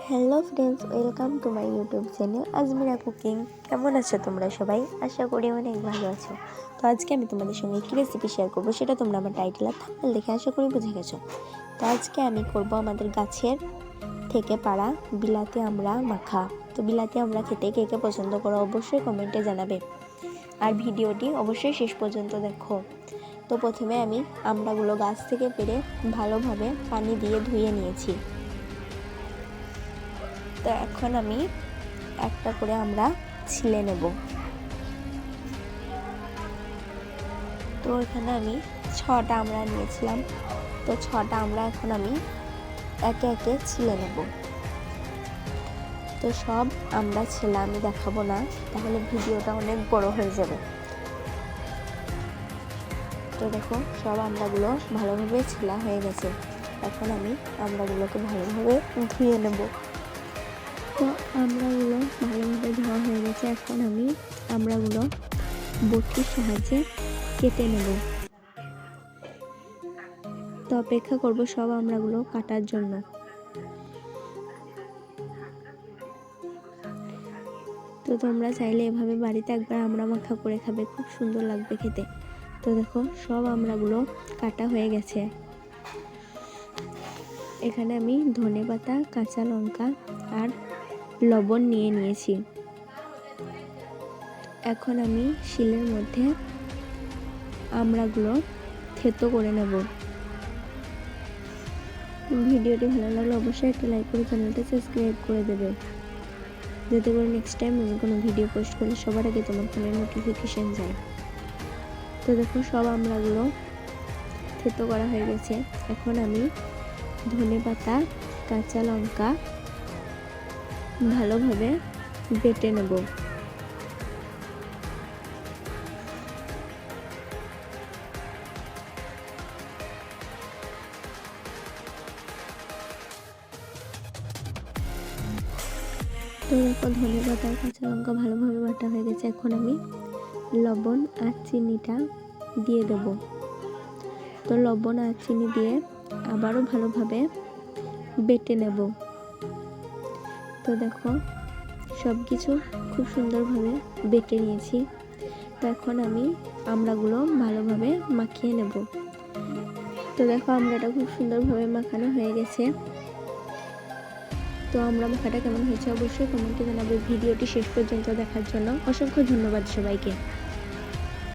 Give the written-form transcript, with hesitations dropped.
Hello friends, welcome to my YouTube channel Azmira cooking. কেমন আছো তোমরা সবাই? আশা করি অনেক ভালো আছো। তো আজকে আমি তোমাদের সঙ্গে কী রেসিপি শেয়ার করবো সেটা তোমরা আমার টাইটেল আর থাম্বনেল দেখে আশা করি বুঝে গেছো। তো আজকে আমি করব আমাদের গাছের থেকে পাড়া বিলাতি আমড়া মাখা। তো বিলাতি আমড়া খেতে কে কে পছন্দ করো অবশ্যই কমেন্টে জানাবে, আর ভিডিওটি অবশ্যই শেষ পর্যন্ত দেখো। তো প্রথমে আমি আমড়াগুলো গাছ থেকে পেড়ে ভালোভাবে পানি দিয়ে ধুয়ে নিয়েছি। তো এখন আমি একটা করে আমরা ছিলে নেব। তো এখানে আমি 6টা আমরা নিয়েছিলাম। তো 6টা আমরা এখন আমি একে একে ছিলে নেব। তো সব আমরা ছেলা আমি দেখাবো না, তাহলে ভিডিওটা অনেক বড় হয়ে যাবে। তো দেখো সব আমড়াগুলো ভালোভাবে ছেলা হয়ে গেছে। এখন আমি আমড়াগুলোকে ভালোভাবে ধুয়ে নেব। তো আমড়াগুলো ভালোভাবে ধোয়া হয়ে গেছে। এখন আমি আমড়াগুলো বটির সাহায্যে কেটে নেব। তো অপেক্ষা করব সব আমড়াগুলো কাটার জন্য। তো তোমরা চাইলে এভাবে বাড়িতে একবার আমড়া মাখা করে খাবে, খুব সুন্দর লাগবে খেতে। তো দেখো সব আমড়াগুলো কাটা হয়ে গেছে। এখানে আমি ধনেপাতা, কাঁচা লঙ্কা আর লবণ নিয়ে নিয়েছি। এখন আমি শিলের মধ্যে আমড়াগুলো থেতো করে নেব। ভিডিওটি ভালো লাগলে অবশ্যই একটা লাইক করে চ্যানেলটা সাবস্ক্রাইব করে দেবে, যাতে করে নেক্সট টাইম আমি কোনো ভিডিও পোস্ট করলে সবার আগে তোমার ফোনে নোটিফিকেশন যায়। তো দেখো সব আমড়াগুলো থেতো করা হয়ে গেছে। এখন আমি ধনেপাতা, কাঁচা লঙ্কা ভালোভাবে বেটে নেব। তো দেখো ধনেপাতা আর কাঁচা লঙ্কা ভালোভাবে বাটা হয়ে গেছে। এখন আমি লবণ আর চিনিটা দিয়ে দেব। তো লবণ আর চিনি দিয়ে আবারও ভালোভাবে বেটে নেব। তো দেখো সব কিছু খুব সুন্দরভাবে বেটে নিয়েছি। তো এখন আমি আমড়াগুলো ভালোভাবে মাখিয়ে নেব। তো দেখো আমড়াটা খুব সুন্দরভাবে মাখানো হয়ে গেছে। তো আমড়া মাখাটা কেমন হয়েছে অবশ্যই কমেন্টে জানাবে। ভিডিওটি শেষ পর্যন্ত দেখার জন্য অসংখ্য ধন্যবাদ সবাইকে।